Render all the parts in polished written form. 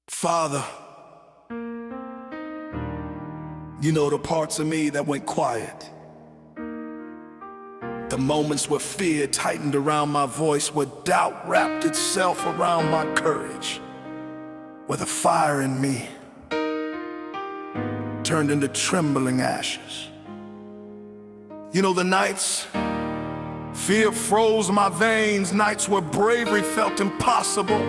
Father, you know the parts of me that went quiet. The moments where fear tightened around my voice, where doubt wrapped itself around my courage, where the fire in me turned into trembling ashes. You know the nights fear froze my veins, nights where bravery felt impossible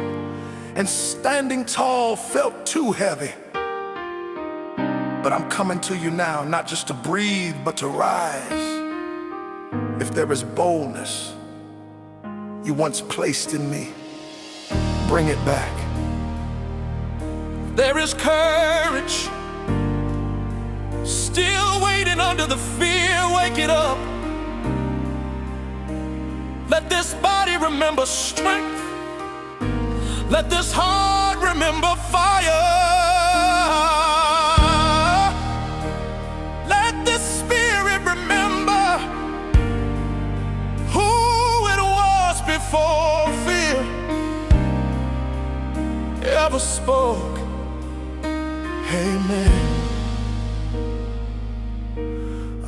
and standing tall felt too heavy. But I'm coming to you now, not just to breathe, but to rise. If there is boldness you once placed in me, bring it back. There is courage still waiting under the fear, wake it up. Let this body remember strength. Let this heart remember fire. Let this spirit remember who it was before fear ever spoke. Amen.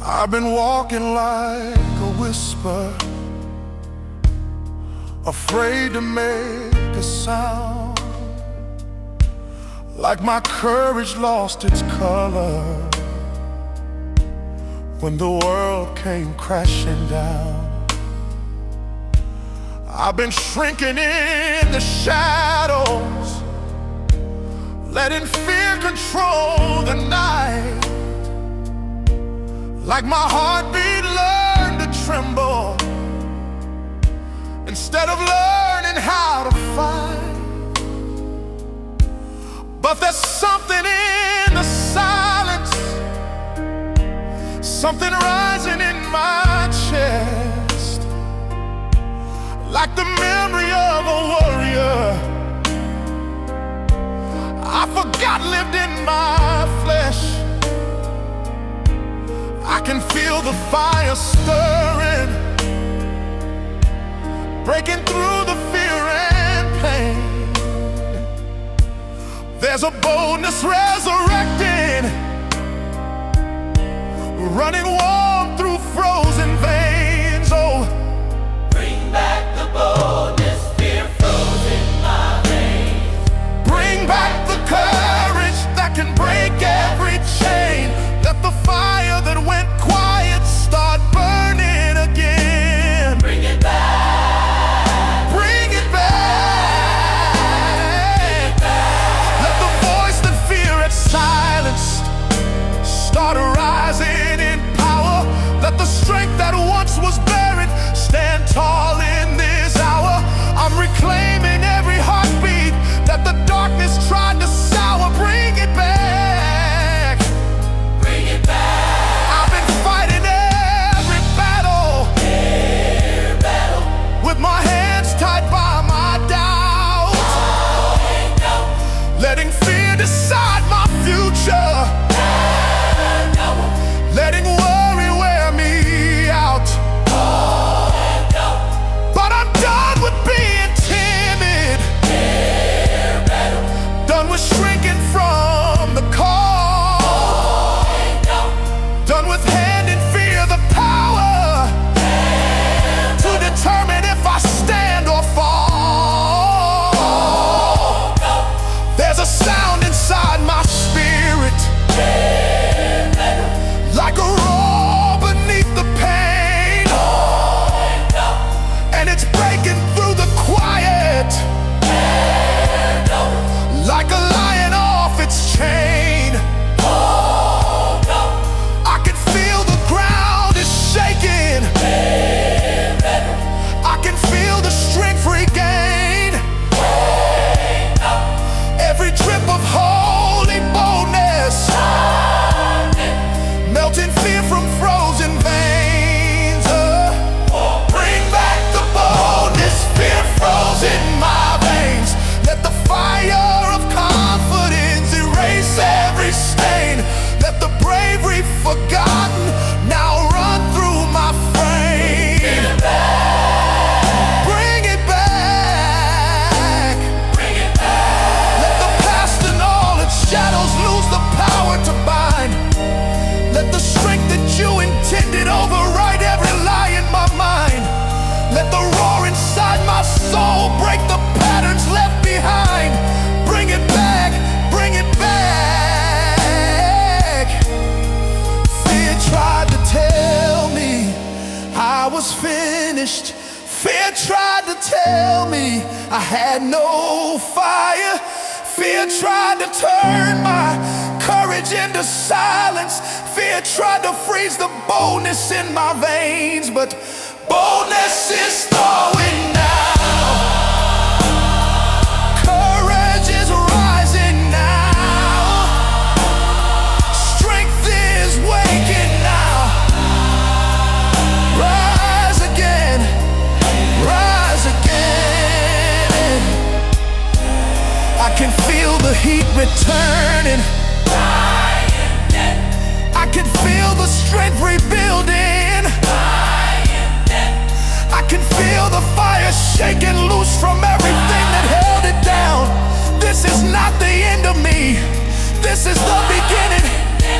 I've been walking like a whisper, afraid to make a sound, like my courage lost its color when the world came crashing down. I've been shrinking in the shadows, letting fear control the night, like my heartbeat learned to tremble instead of learning how to fight. But there's something in the silence, something rising in my chest, like the memory of a warrior I forgot lived in my flesh. I can feel the fire stirring, breaking through the fear and pain. There's a boldness resurrecting, running warm through frozen veins. Oh, bring back the boldness, fear froze in my veins. bring back the courage that can break every chain. Let the fire that went quiet start burning again. Bring it back. Bring it back. Let the voice that fear had silenced start rising in power. Let the strength that once was buried stand tall in this hour. I'm reclaiming every heartbeat that the darkness tried to sour. Bring it back. Bring it back. I've been fighting every battle, with my hands tied by my doubt, letting fear decide my future, letting worry wear me out. But I'm done with being timid, done with shrinking from the call, done with handing fear the power to determine if I stand or fall. There's a sound inside my spirit, like a roar beneath the pain, and it's breaking through the quiet, like a lion I had no fire. Fear tried to turn my courage into silence. Fear tried to freeze the boldness in my veins, but boldness is thawing now. Courage is rising now. Strength is waking now. Rise again, rise again. I can feel the heat returning. I can feel the strength rebuilding. I can feel the fire shaking loose from everything that held it down. This is not the end of me. This is the beginning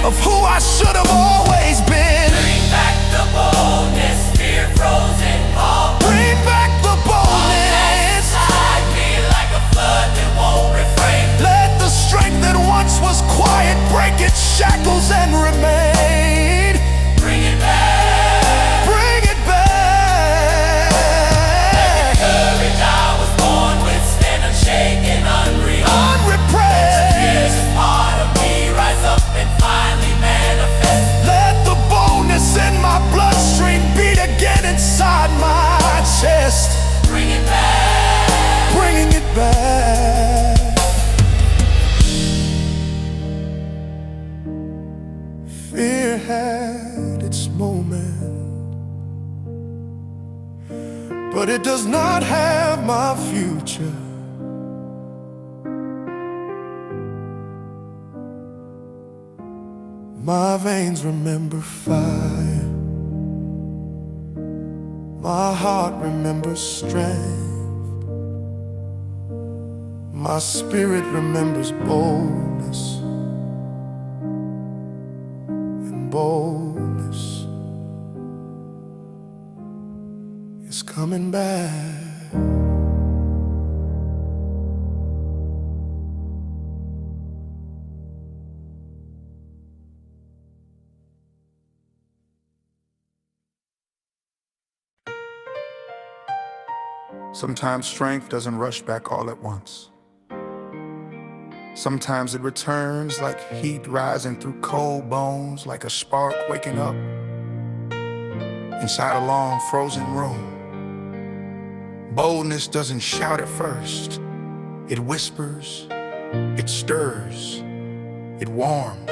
of who I should have always been. Bring back the boldness, fear frozen all. Bring back the boldness. Inside me like a flood that won't refrain. Let the strength that once was quiet break its shackles and remain. Bring it back. Bring it back. Let the courage I was born with stand unshaken, Unrepressed. Tears is part of me rise up and finally manifest. Let the boldness in my bloodstream beat again inside my chest. Bring it back. Bringing it back. Fear had its moment, but it does not have my future. My veins remember fire. My heart remembers strength. My spirit remembers boldness. And boldness is coming back. Sometimes strength doesn't rush back all at once. Sometimes it returns like heat rising through cold bones, like a spark waking up inside a long frozen room. Boldness doesn't shout at first. It whispers, it stirs, it warms,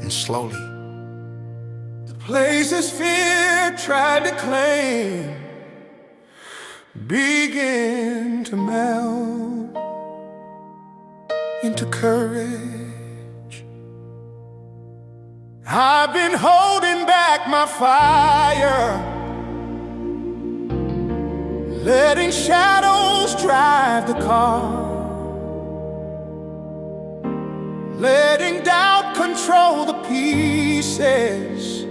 and slowly the places fear tried to claim begin to melt into courage. I've been holding back my fire, letting shadows drive the car, letting doubt control the pieces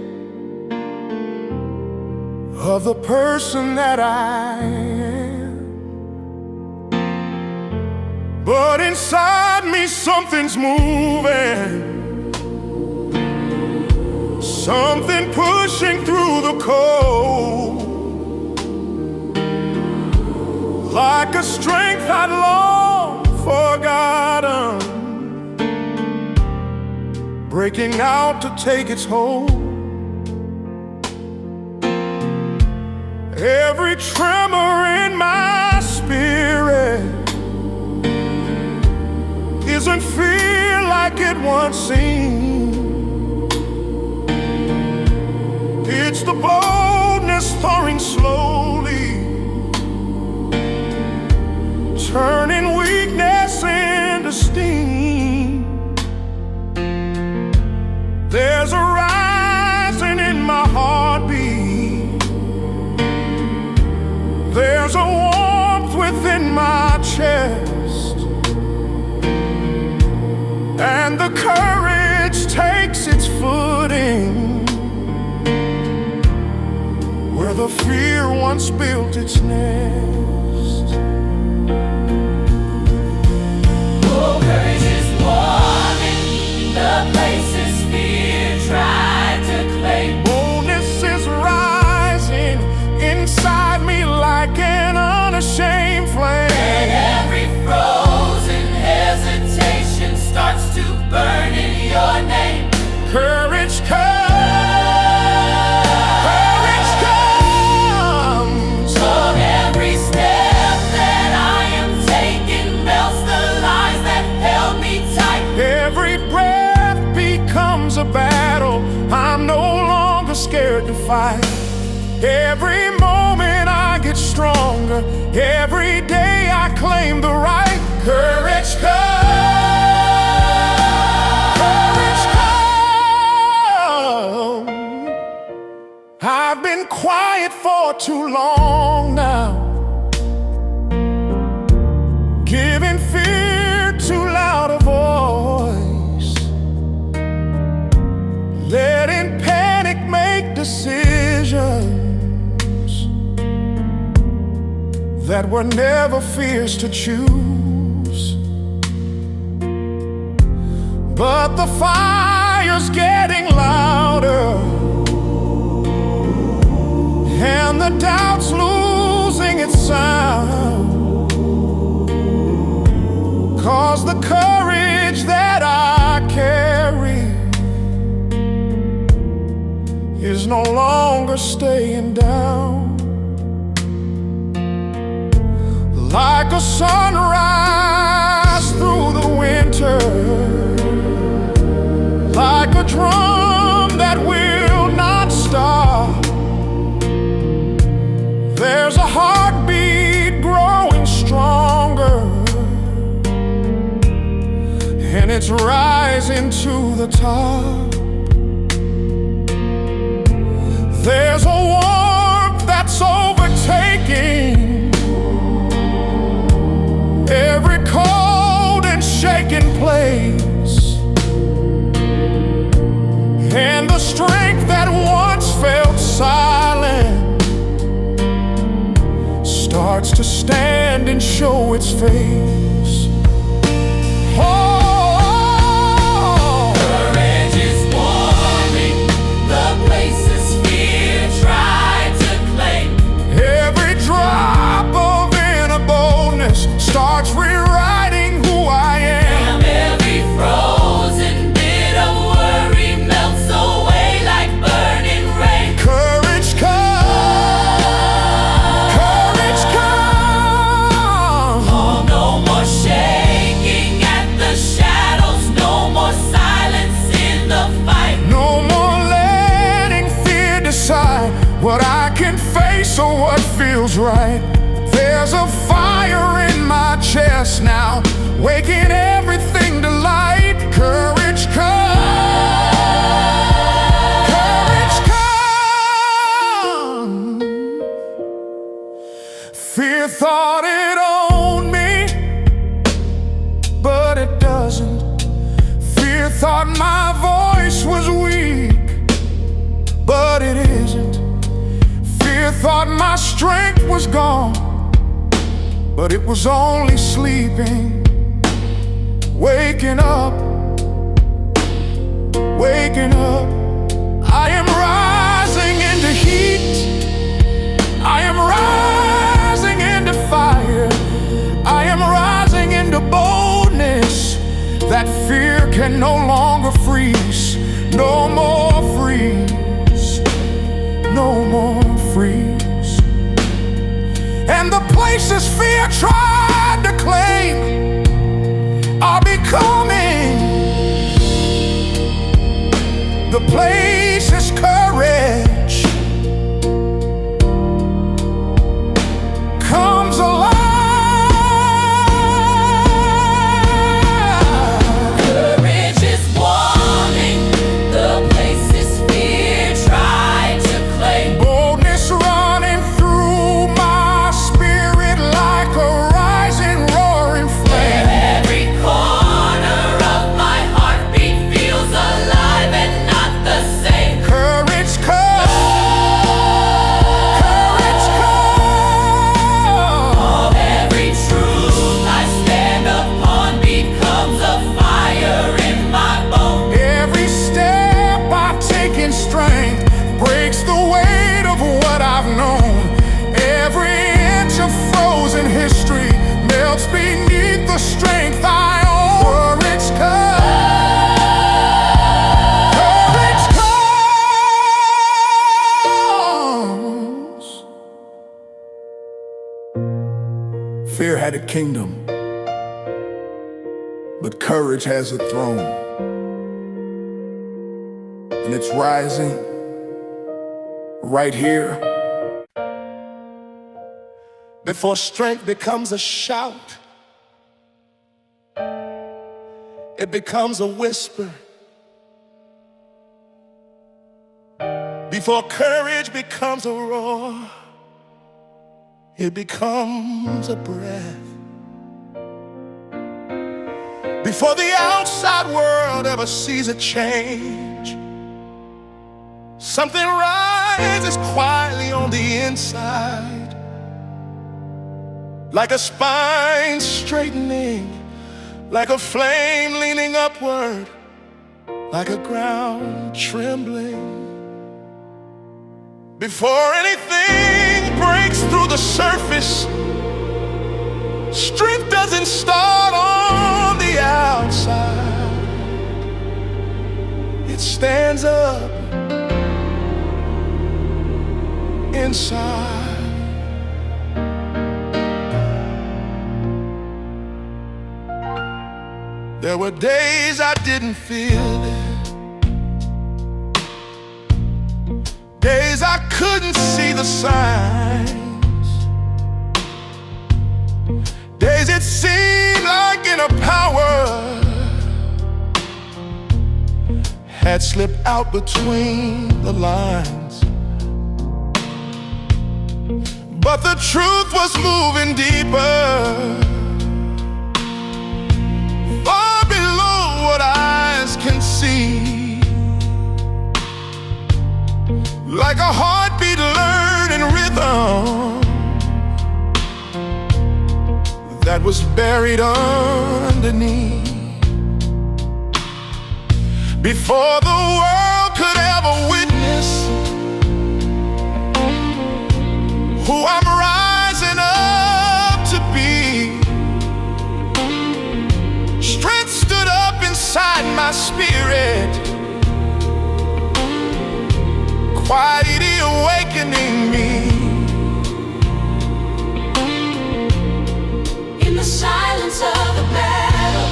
of the person that I am. But inside me something's moving, something pushing through the cold, like a strength I'd long forgotten, breaking out to take its hold. Every tremor in my spirit isn't fear like it once seemed. It's the boldness thawing slowly, turning weakness into steam. There's a rising in my heartbeat. There's a warmth within my chest, and the courage takes its footing where the fear once built its nest. Oh, courage is warming the places fear tried to claim. Boldness is rising inside me like an unashamed fight. Every moment I get stronger. Every day I claim the right. Courage come. I've been quiet for too long now, giving fear too loud a voice, letting panic make decisions that were never fears to choose. But the fire's getting louder, and the doubt's losing its sound. 'Cause the courage that I carry is no longer staying down. Like a sunrise through the winter, like a drum that will not stop. There's a heartbeat growing stronger, and it's rising to the top. There's a warmth that's overtaking every cold and shaken place, and the strength that once felt silent starts to stand and show its face. Courage is warming the places fear tried to claim. Every drop of inner boldness starts rewriting who I am. Every frozen bit of worry melts away like burning rain. Courage come, courage come. Oh, no more shaking at the shadows, no more silence in the fight. No more letting fear decide what I can face or what feels right. There's a fire in my chest now, waking everything to light. Courage come, courage come. Fear thought it owned me, but it doesn't. Fear thought my voice was weak, but it isn't. Fear thought my strength was gone, but it was only sleeping. Waking up, waking up. I am rising into heat. I am rising into fire. I am rising into boldness that fear can no longer freeze. No more freeze, no more freeze. And the places fear tried to claim are becoming the places courage comes alive. Courage is warming the places fear tried to claim. Boldness running through my spirit like a rising, roaring flame. Every corner of my heartbeat feels alive and not the same. Courage come, courage come. Every truth I stand upon becomes a fire in my bones. Every step I take in strength breaks the weight of what I've known. Every inch of frozen history melts beneath the strength I own. Courage comes. Fear had a kingdom, but courage has a throne. And it's rising right here. Before strength becomes a shout, it becomes a whisper. Before courage becomes a roar, it becomes a breath. Before the outside world ever sees a change, something rises quietly on the inside, like a spine straightening, like a flame leaning upward, like a ground trembling. Before anything breaks through the surface, strength doesn't start on the outside. It stands up inside. There were days I didn't feel it, days I couldn't see the signs, days it seemed like inner power had slipped out between the lines. But the truth was moving deeper, far below what eyes can see, like a heartbeat learning rhythm that was buried underneath. Before the world could ever witness who I'm rising up to be, strength stood up inside my spirit, quietly awakening me. In the silence of the battle,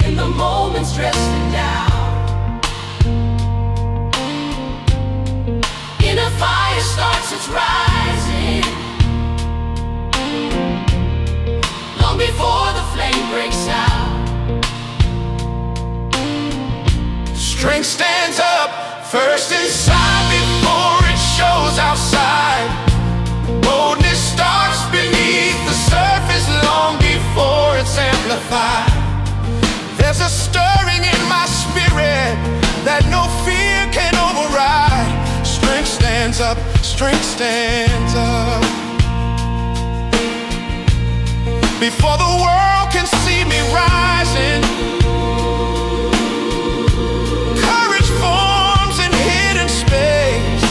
in the moments dressing down, in a fire starts its rising, long before the flame breaks out. Strength stands up first inside before it shows outside. Boldness starts beneath the surface long before it's amplified. There's a stirring in my spirit that no fear can override. Strength stands up, strength stands up. Before the world can see me rising, courage forms in hidden space.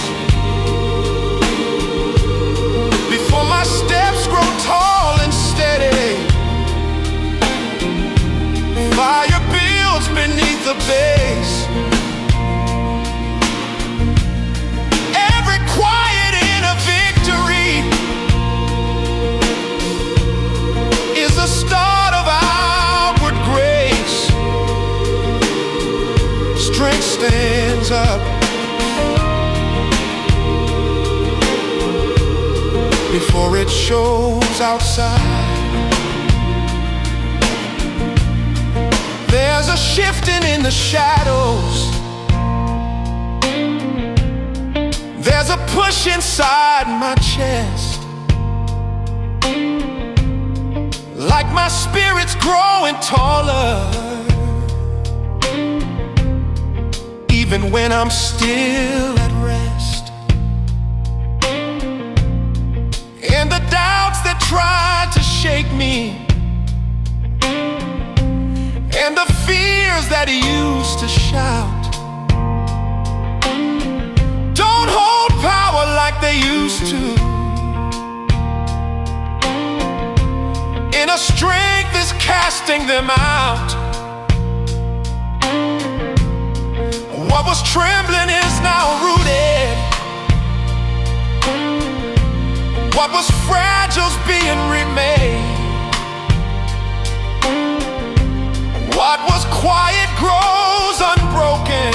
Before my steps grow tall and steady, fire builds beneath the base. Every quiet inner victory is the start of outward grace. Strength stands up before it shows outside. There's a shifting in the shadows, there's a push inside my chest, like my spirit's growing taller, even when I'm still at rest. And the doubts that tried to shake me, and the fears that used to shout, don't hold power like they used to. Inner strength is casting them out. What was trembling is now rooted. What was fragile's being remade. What was quiet grows unbroken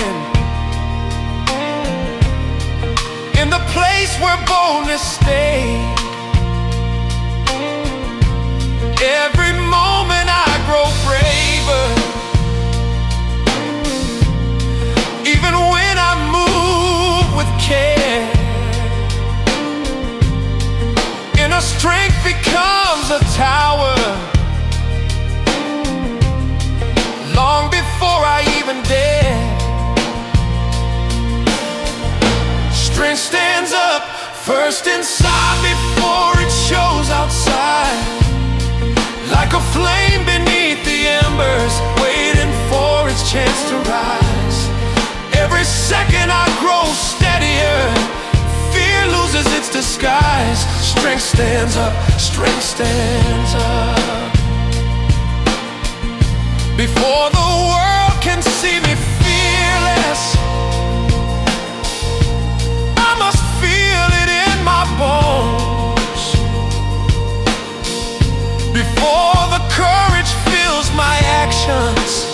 First inside before it shows outside, like a flame beneath the embers, waiting for its chance to rise. Every second I grow steadier, fear loses its disguise. Strength stands up, strength stands up. Before the world can see me fearless, I must feel it in my bones. Before the courage fills my actions,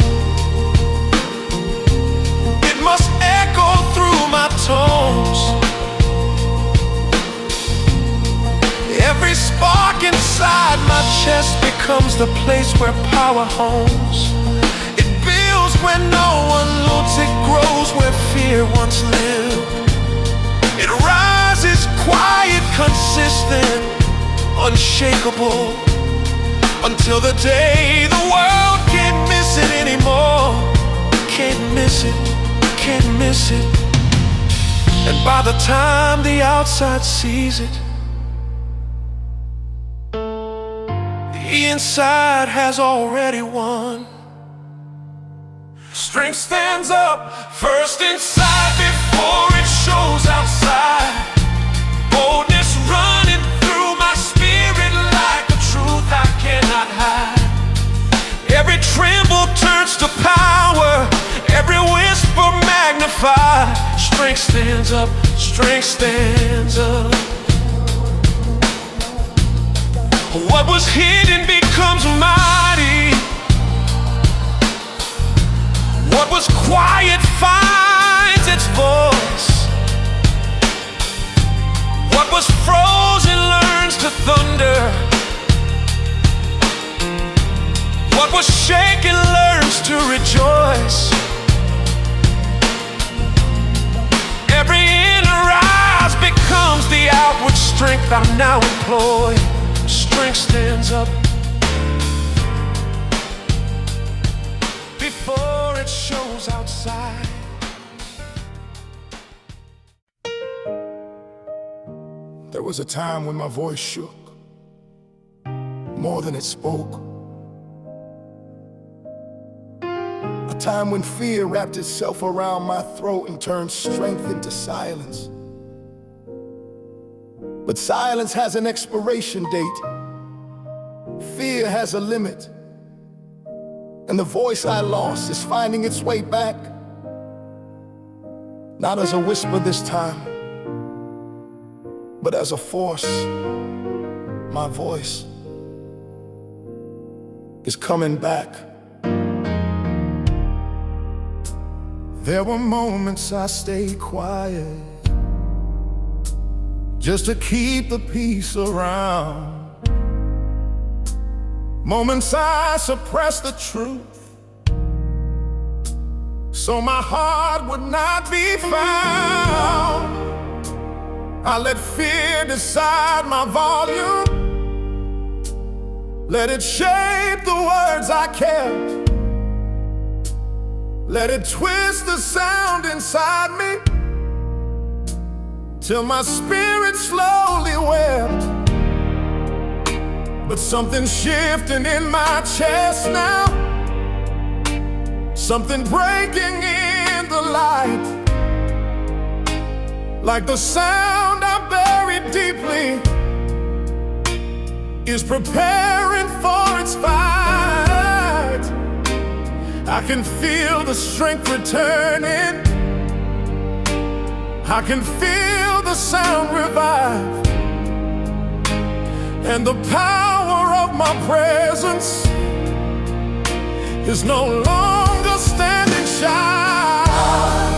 it must echo through my tones. Every spark inside my chest becomes the place where power homes. It builds where no one looks, it grows where fear once lived. It rises quiet, consistent, unshakable, until the day the world can't miss it anymore. Can't miss it, can't miss it. And by the time the outside sees it, the inside has already won. Strength stands up, first inside before it shows outside. Boldness running through my spirit like a truth I cannot hide. Every tremble turns to power, every whisper magnified. Strength stands up, strength stands up. What was hidden becomes mighty. What was quiet finds its voice. What was frozen learns to thunder. What was shaken learns to rejoice. Every inner rise becomes the outward strength I now employ. Strength stands up before it shows outside. There was a time when my voice shook more than it spoke. A time when fear wrapped itself around my throat and turned strength into silence. But silence has an expiration date. Fear has a limit. And the voice I lost is finding its way back. Not as a whisper this time, but as a force. My voice is coming back. There were moments I stayed quiet, just to keep the peace around. Moments I suppressed the truth, so my heart would not be found. I let fear decide my volume, let it shape the words I kept, let it twist the sound inside me, till my spirit slowly wept. But something's shifting in my chest now, something breaking in the light, like the sound I buried deeply is preparing for its fight. I can feel the strength returning, I can feel the sound revive, and the power of my presence is no longer standing shy.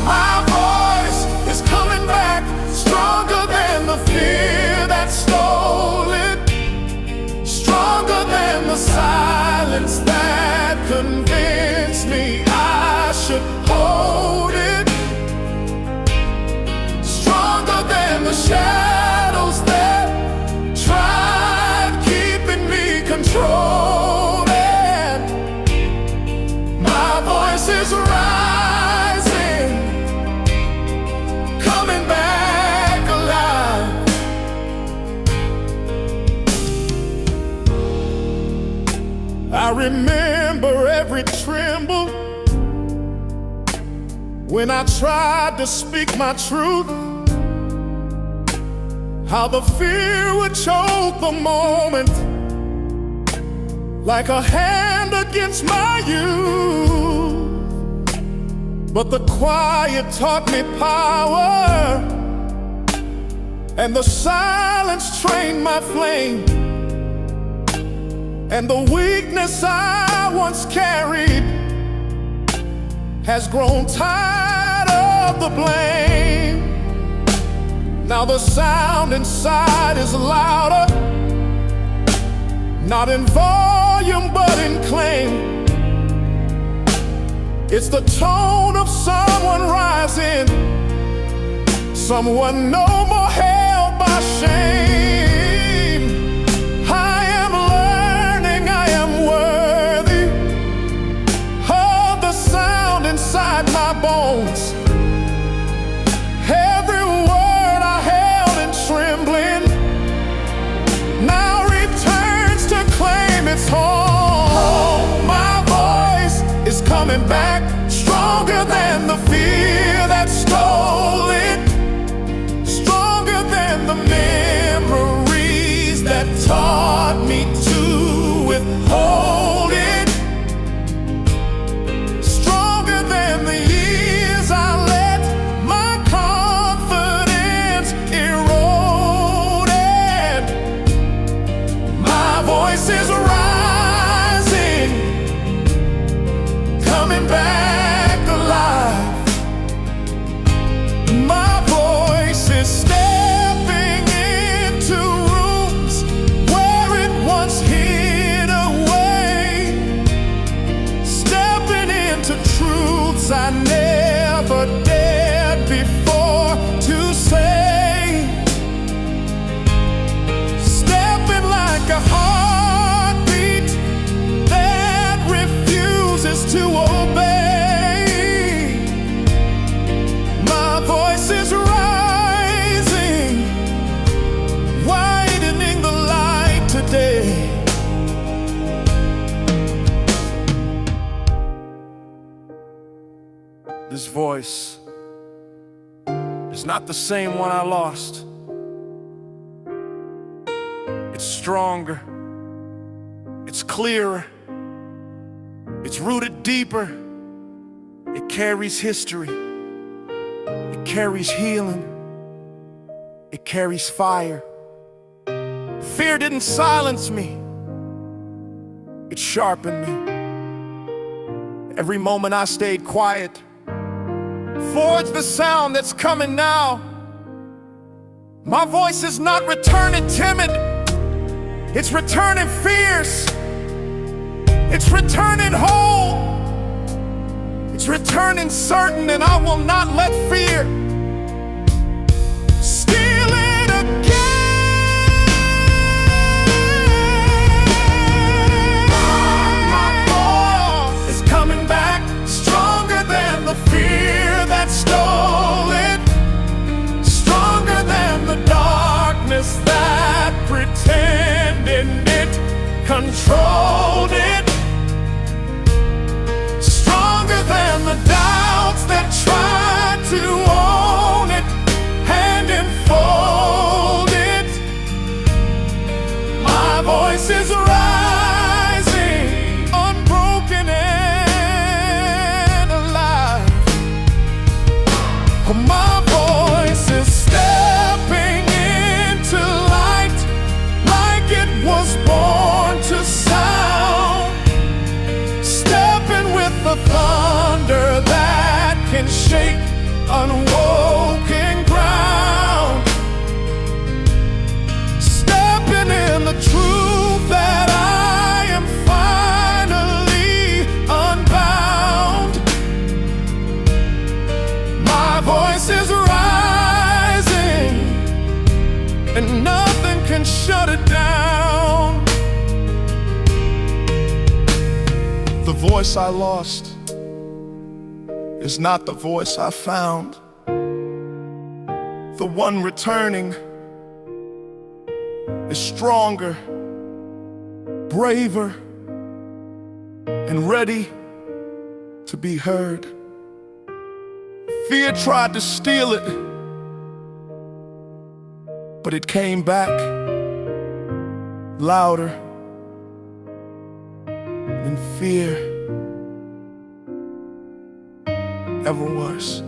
My voice is coming back, stronger than the fear that stole it, stronger than the silence that convinced me I should hold it, stronger than the shadows that tried keeping me controlled. And my I remember every tremble when I tried to speak my truth, how the fear would choke the moment like a hand against my youth. But the quiet taught me power, and the silence trained my flame. And the weakness I once carried has grown tired of the blame. Now the sound inside is louder, not in volume but in claim. It's the tone of someone rising, someone no more held by shame. I am learning I am worthy of the sound inside my bones. Every word I held in trembling now returns to claim its home. My voice is coming back, stronger than the fear that stole it, stronger than the memories that taught me to withhold it, stronger than the years I let my confidence erode. My voice is rising, coming back alive. My voice is stepping into rooms where it once hid away, stepping into truths I never dared before to say, stepping like a heartbeat that refuses to obey. My voice is rising, widening the light today. This voice is not the same one I lost. It's stronger, it's clearer, it's rooted deeper. It carries history, it carries healing, it carries fire. Fear didn't silence me, it sharpened me. Every moment I stayed quiet forged the sound that's coming now. My voice is not returning timid, it's returning fierce, it's returning whole, it's returning certain, and I will not let fear steal it again. My voice is coming back, stronger than the fear that stole it, stronger than the darkness that pretended it controlled it, stronger than the doubts that tried to own it and enfold it. My voice is rising, unbroken and alive. My voice is stepping into light like it was born to sound, stepping with the thunder that can shake unwoken ground, stepping in the truth that I am finally unbound. My voice is rising, and nothing can shut it down. The voice I lost is not the voice I found. The one returning is stronger, braver, and ready to be heard. Fear tried to steal it, but it came back louder than fear ever was.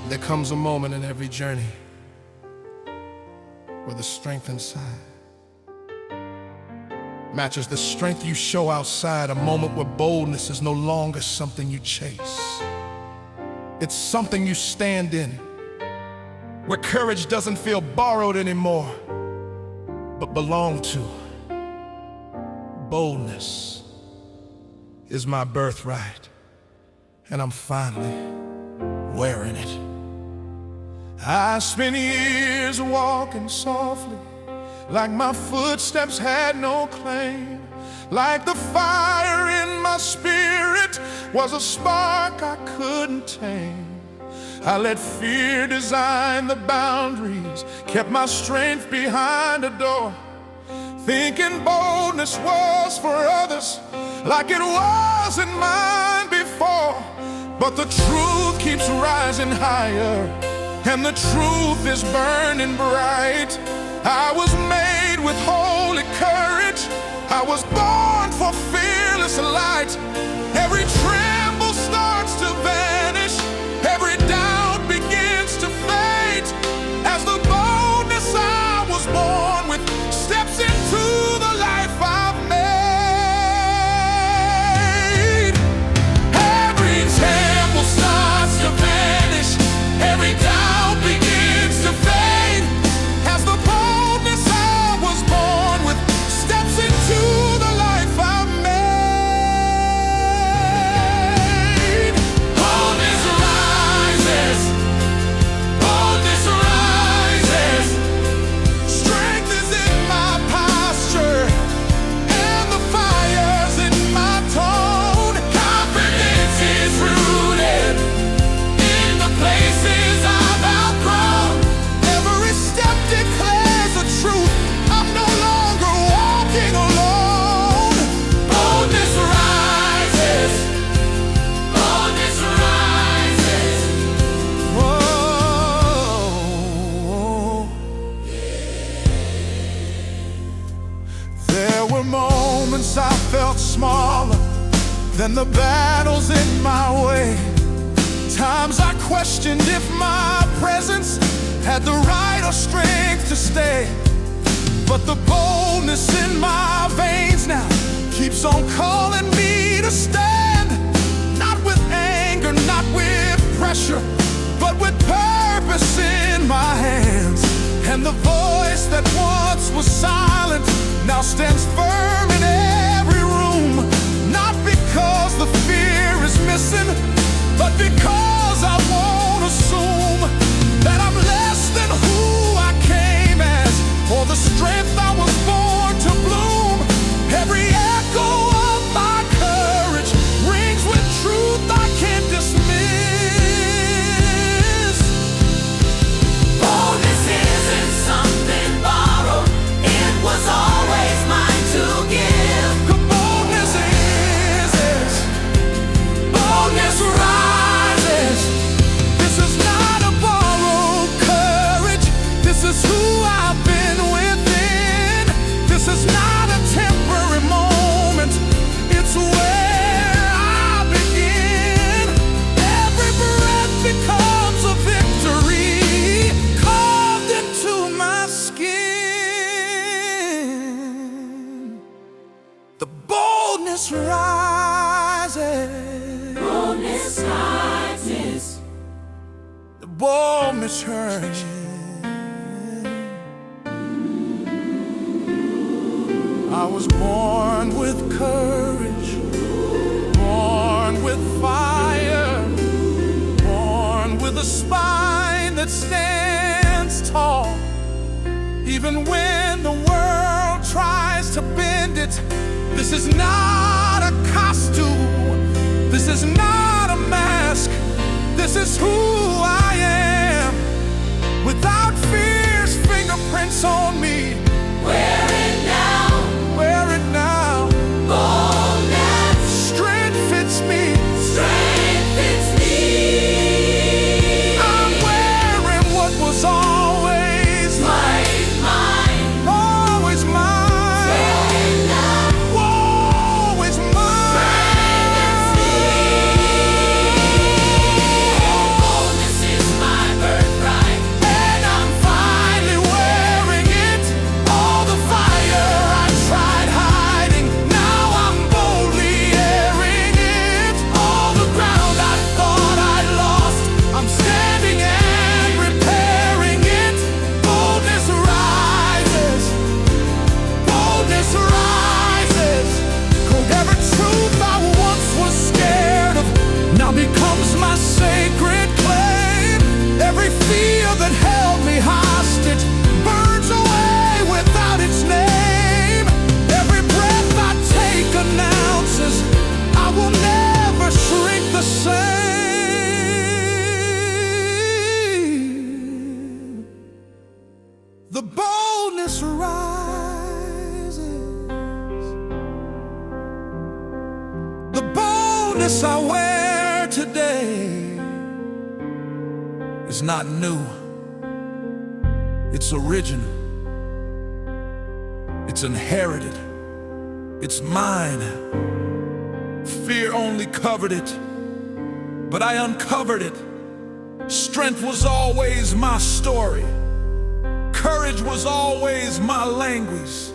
There comes a moment in every journey where the strength inside matches the strength you show outside. A moment where boldness is no longer something you chase. It's something you stand in, where courage doesn't feel borrowed anymore, but belong to. Boldness is my birthright, and I'm finally wearing it. I spent years walking softly, like my footsteps had no claim, like the fire in my spirit was a spark I couldn't tame. I let fear design the boundaries, kept my strength behind a door, thinking boldness was for others like it wasn't mine before. But the truth keeps rising higher, and the truth is burning bright. I was made with holy courage, I was born for fearless light. Every tremble starts to vanish, every doubt begins to fade, as the boldness I was born with steps into the life I've made. Every tremble starts to vanish, every doubt begins to fade, as the boldness I was born with steps into the life I've made. Boldness rises, boldness rises. Strength is in my posture, and the fire's in my tone. Confidence is rooted in the places I've outgrown. Every step declares the truth, I'm no longer walking alone. Boldness rises, boldness rises. Whoa. There were moments I felt smaller than the battles in my way. Times I questioned if my presence had the right or strength to stay. But the boldness in my veins now keeps on calling me to stand. Not with anger, not with pressure, but with purpose in my hands. And the voice that once was silent now stands firm in every room. Not because the fear is missing, but because I won't assume that I'm less than who I came as, or the strength I was born to bloom. Every echo of my courage rings with truth I can't dismiss. Boldness isn't something borrowed, it was always mine to give. Boldness is, boldness rises. This is not a borrowed courage, this is who I've been within. This is not a temporary moment, it's where I begin. Every breath becomes a victory, carved into my skin. The boldness rises, Boldness rises, the boldness rises. I was born with courage, born with fire, born with a spine that stands tall. Even when the world tries to bend it, this is not a costume, this is not a mask, this is who I am. Without fear's fingerprints on me, wearing boldness I wear today is not new. It's original. It's inherited. It's mine. Fear only covered it, but I uncovered it. Strength was always my story. Courage was always my language.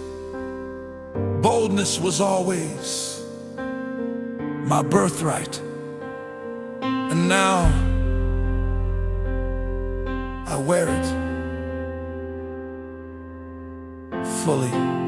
Boldness was always my birthright. And now I wear it fully.